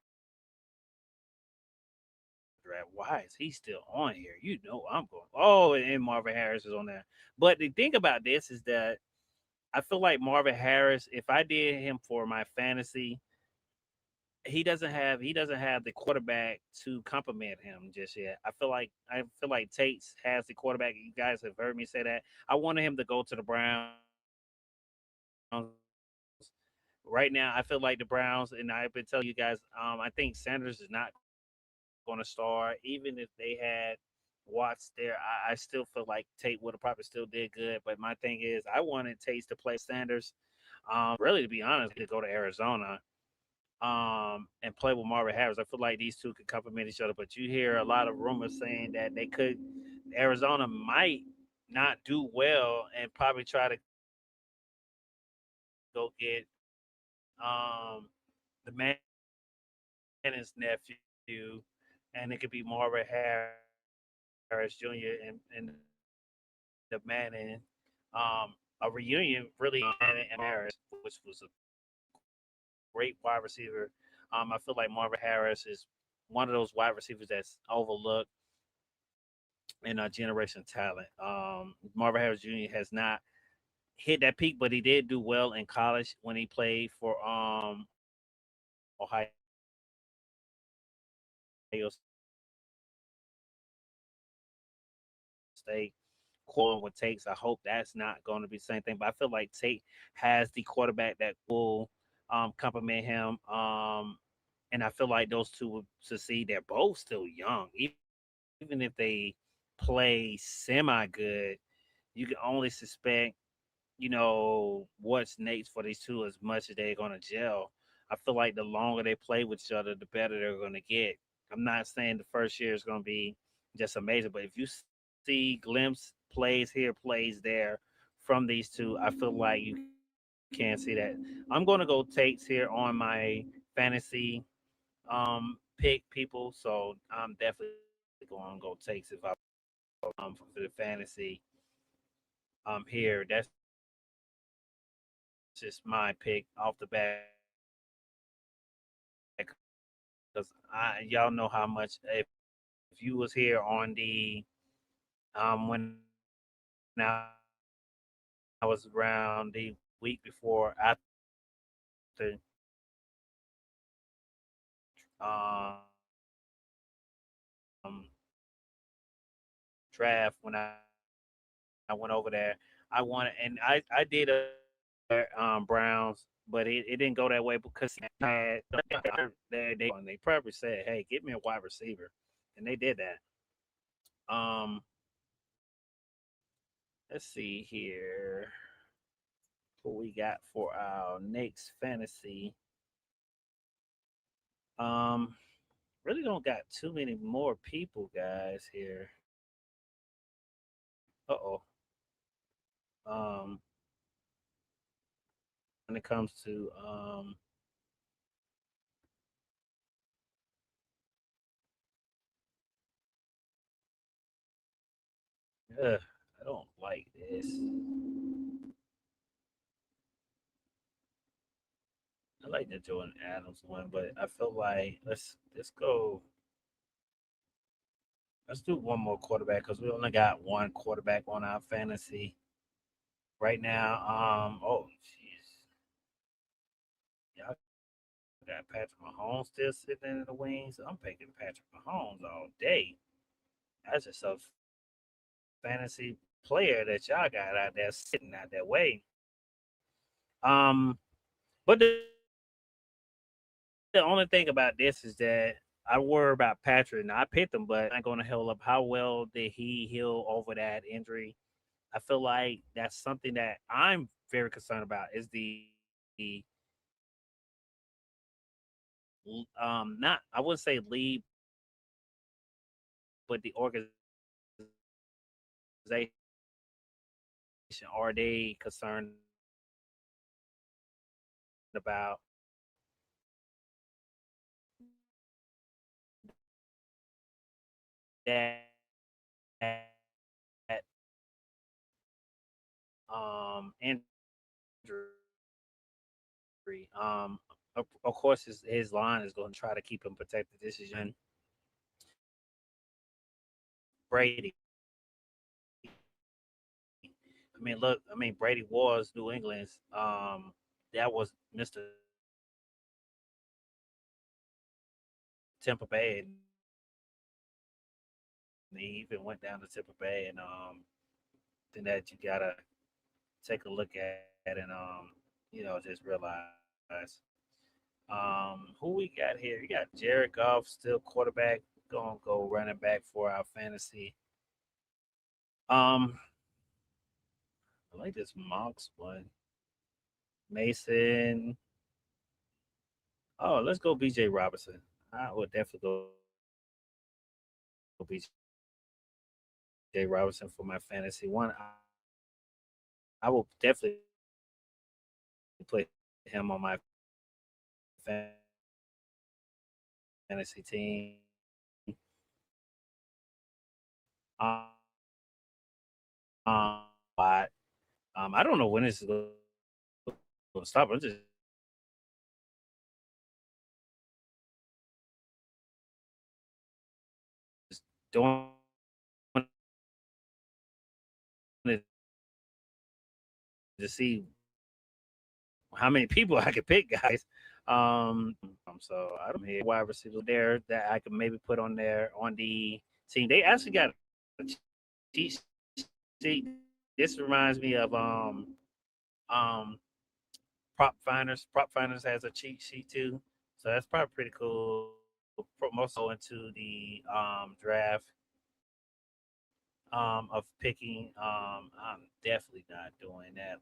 Speaker 1: draft. Why is he still on here? You know I'm going. Oh, and Marvin Harris is on there. But the thing about this is that I feel like Marvin Harris. If I did him for my fantasy, he doesn't have the quarterback to complement him just yet. I feel like Tate's has the quarterback. You guys have heard me say that. I wanted him to go to the Browns. Right now, I feel like the Browns, and I've been telling you guys, I think Sanders is not going to start, even if they had Watts there. I still feel like Tate would have probably still did good. But my thing is, I wanted Tate to play with Sanders. Really, to be honest, to go to Arizona and play with Marvin Harris. I feel like these two could complement each other. But you hear a lot of rumors saying that Arizona might not do well and probably try to go get the Manning's nephew, and it could be Marvin Harris Jr. and the Manning. A reunion really Manning and Harris, which was a great wide receiver. I feel like Marvin Harris is one of those wide receivers that's overlooked in our generation talent. Marvin Harris Jr. has not hit that peak, but he did do well in college when he played for Ohio State. Core with takes. I hope that's not going to be the same thing. But I feel like Tate has the quarterback that will complement him. And I feel like those two would succeed. They're both still young. Even if they play semi good, you can only suspect, what's next for these two as much as they're gonna gel. I feel like the longer they play with each other, the better they're gonna get. I'm not saying the first year is gonna be just amazing. But if you see glimpse plays here, plays there from these two, I feel like you can see that. I'm going to go takes here on my fantasy pick people, so I'm definitely going to go takes if I for the fantasy here. That's just my pick off the bat because I y'all know how much if you was here on the when I was around the week before after draft when I went over there. I wanted, and I did Browns, but it didn't go that way because had they probably said, "Hey, get me a wide receiver," and they did that. Um, let's see here what we got for our next fantasy. Um, really don't got too many more people, guys. Here. Um, when it comes to ugh, I don't like this. I like the Jordan Adams one, but I feel like let's go. Let's do one more quarterback because we only got one quarterback on our fantasy right now. Oh jeez, y'all got Patrick Mahomes still sitting in the wings. I'm picking Patrick Mahomes all day. That's just a fantasy player that y'all got out there sitting out that way. But the only thing about this is that I worry about Patrick. Now I picked him, but I'm not going to hold up how well did he heal over that injury. I feel like that's something that I'm very concerned about is the not I wouldn't say lead, but the organization. Are they concerned about that injury? Of course, his line is going to try to keep him protected. This is young Brady. I mean, Brady was New England's. That was Mr. Tampa Bay, and he even went down to Tampa Bay, and something that you gotta take a look at, and just realize. Who we got here? You got Jared Goff, still quarterback. Gonna go running back for our fantasy. Um, I like this Mox one. Mason. Oh, let's go BJ Robinson. I would definitely go BJ Robinson for my fantasy. I will definitely put him on my fantasy team. Lot. I don't know when this is going to stop. I'm just doing it to see how many people I can pick, guys. So I don't here wide receivers there that I can maybe put on there on the team. They actually got a cheat sheet. This reminds me of um prop finders. Prop finders has a cheat sheet too. So that's probably pretty cool. Most of go into the draft of picking. I'm definitely not doing that.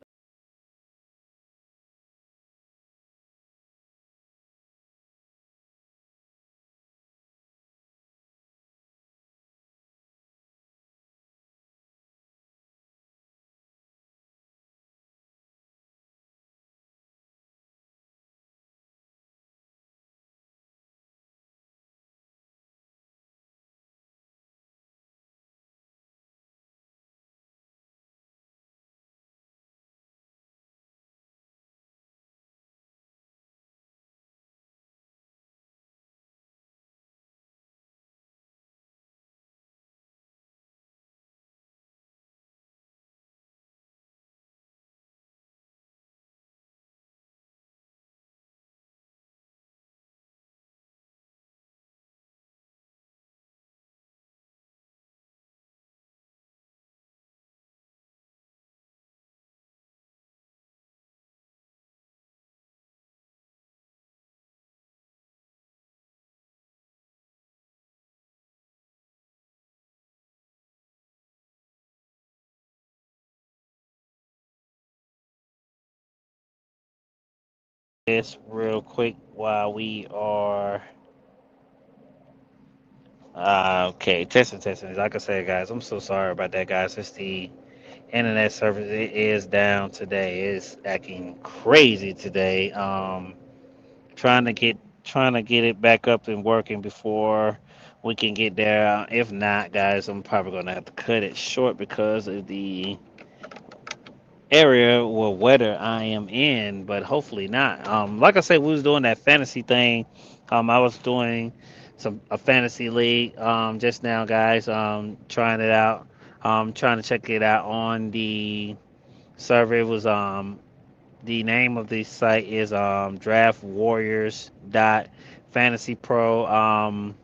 Speaker 1: this real quick while we are. Okay, testing. Like I said, guys, I'm so sorry about that, guys. It's the internet service. It is down today. It's acting crazy today. Trying to get it back up and working before we can get there. If not, guys, I'm probably gonna have to cut it short because of the area or weather I am in, but hopefully not. Like I said, we was doing that fantasy thing. I was doing a fantasy league just now, guys. Trying it out. Trying to check it out on the server. It was the name of the site is Draft Warriors dot Fantasy Pro.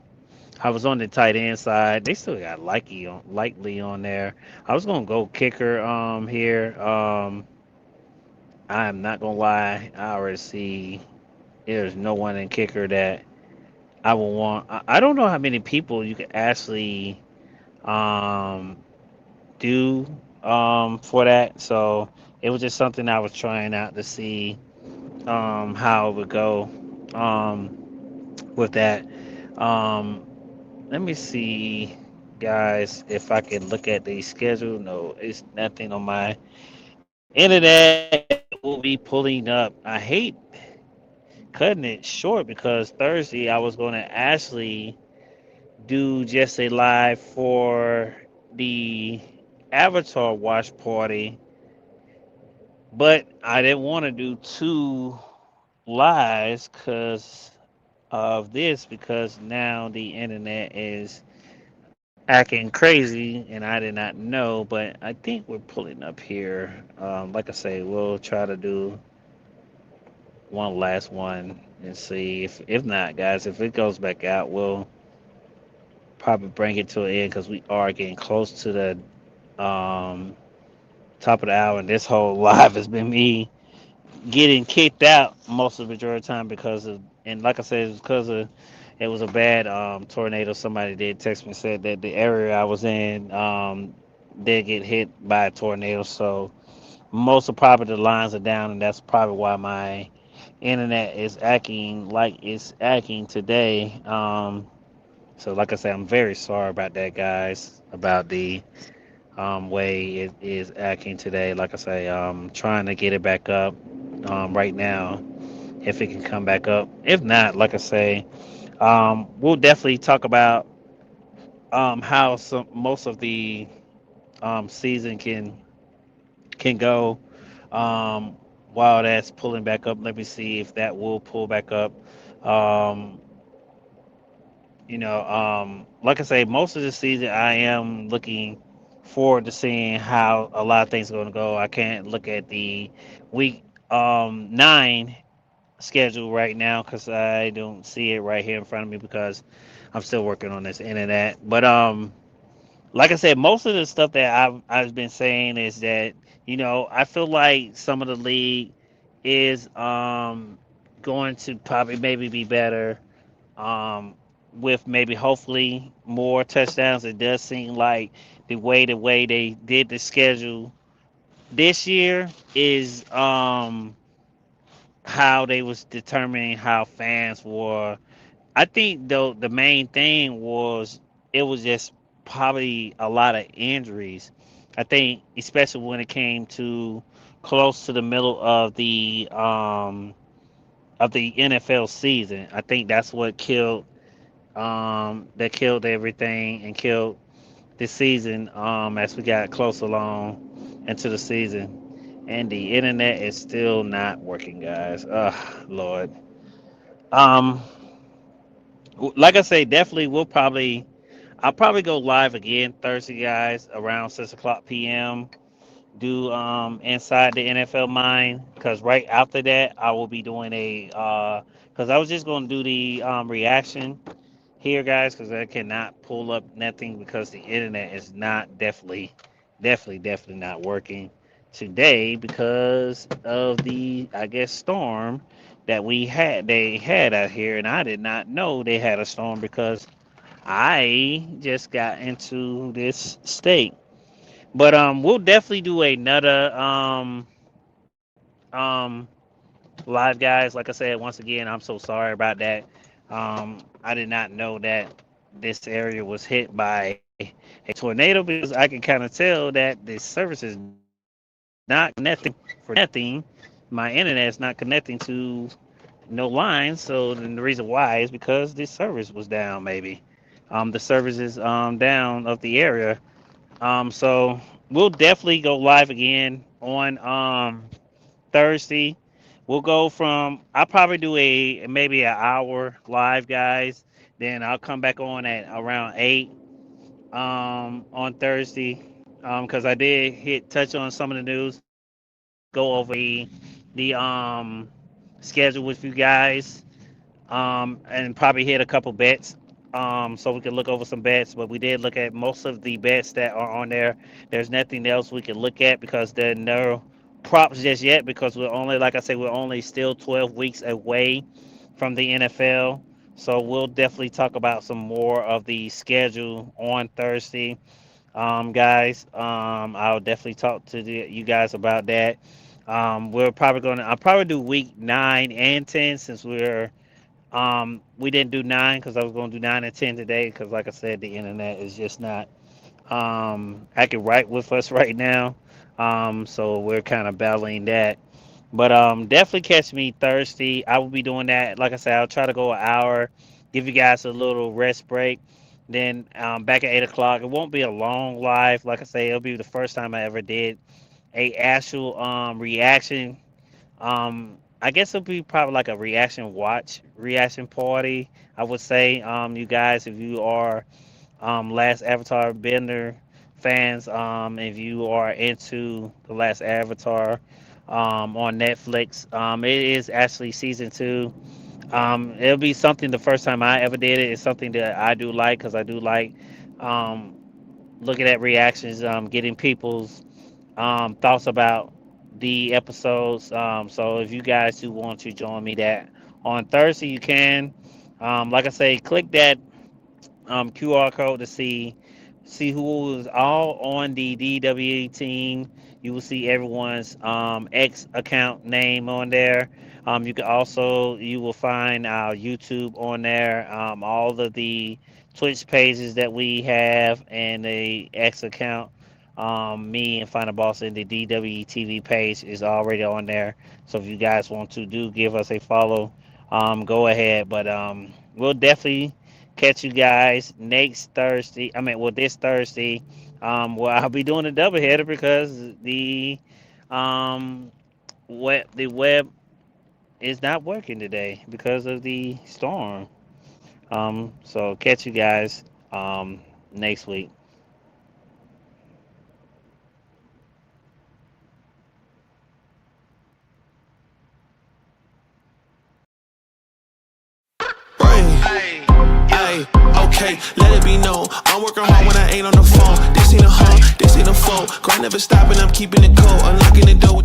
Speaker 1: I was on the tight end side. They still got likely on there. I was gonna go kicker here. I am not gonna lie. I already see there's no one in kicker that I will want. I don't know how many people you can actually um, do for that. So it was just something I was trying out to see how it would go with that. Um, Let me see, guys, if I can look at the schedule. No, it's nothing on my internet will be pulling up. I hate cutting it short because Thursday I was going to actually do just a live for the Avatar watch party, but I didn't want to do two lives because of this because now the internet is acting crazy and I did not know, but I think we're pulling up here. Like I say, we'll try to do one last one and see if not, guys, if it goes back out, we'll probably bring it to an end because we are getting close to the top of the hour. And this whole live has been me getting kicked out most of the majority of the time because of, and like I said, it's because of it was a bad tornado. Somebody did text me and said that the area I was in did get hit by a tornado, so most of probably the lines are down, and that's probably why my internet is acting like it's acting today. So like I said, I'm very sorry about that, guys, about the way it is acting today. Like I say, trying to get it back up right now if it can come back up. If not, like I say, we'll definitely talk about how most of the season can go um, while that's pulling back up. Let me see if that will pull back up. Um, like I say, most of the season I am looking forward to seeing how a lot of things are going to go. I can't look at the week 9 schedule right now because I don't see it right here in front of me because I'm still working on this internet. But like I said, most of the stuff that I've been saying is that I feel like some of the league is going to probably maybe be better um, with maybe hopefully more touchdowns. It does seem like the way they did the schedule this year is how they was determining how fans were. I think though the main thing was it was just probably a lot of injuries. I think especially when it came to close to the middle of the NFL season. I think that's what killed everything and killed this season as we got close along into the season. And the internet is still not working, guys. Lord. Um, like I say, definitely I'll probably go live again Thursday, guys, around 6 o'clock p.m. Do inside the NFL mind because right after that I will be doing a because I was just going to do the reaction here, guys, because I cannot pull up nothing because the internet is not definitely not working today because of the I guess storm that they had out here, and I did not know they had a storm because I just got into this state. But we'll definitely do another um live, guys. Like I said, once again, I'm so sorry about that. I did not know that this area was hit by a tornado because I can kind of tell that the service is not connecting for nothing. My internet is not connecting to no line. So then the reason why is because the service was down. Maybe the service is down of the area. So we'll definitely go live again on Thursday. We'll go from I'll probably do a maybe an hour live, guys. Then I'll come back on at around 8 on Thursday because I did hit touch on some of the news, go over the schedule with you guys, and probably hit a couple bets. So we can look over some bets, but we did look at most of the bets that are on there. There's nothing else we can look at because there are no props just yet because we're only, like I said, we're only still 12 weeks away from the NFL. So we'll definitely talk about some more of the schedule on Thursday, guys. I'll definitely talk to you guys about that. We're probably gonna. I'll probably do week 9 and 10 since we didn't do 9 because I was going to do 9 and 10 today because, like I said, the internet is just not acting right with us right now. So we're kind of battling that. But definitely catch me Thursday. I will be doing that. Like I said, I'll try to go an hour, give you guys a little rest break. Then back at 8 o'clock. It won't be a long live. Like I say, it'll be the first time I ever did a actual reaction. I guess it'll be probably like a reaction party. I would say, you guys, if you are Last Avatar Bender fans, if you are into the Last Avatar on Netflix, it is actually season 2. It'll be something the first time I ever did it. It's something that I do like because I do like um, looking at reactions, getting people's thoughts about the episodes. So if you guys do want to join me that on Thursday, you can. Like I say, click that QR code to see who is all on the DWE team. You will see everyone's X account name on there. You will find our YouTube on there. All of the Twitch pages that we have and the X account. Me and Final Boss in the DWE TV page is already on there. So if you guys want to do give us a follow, go ahead. But we'll definitely catch you guys next Thursday. I mean, well, this Thursday. Well, I'll be doing a doubleheader because um, the web is not working today because of the storm. So catch you guys next week.
Speaker 2: Hey, hey, okay, let it be known. I'm working hard when I ain't on the phone. This ain't a home, this ain't a phone. Grind never stopping, I'm keeping it cold. Unlocking the door.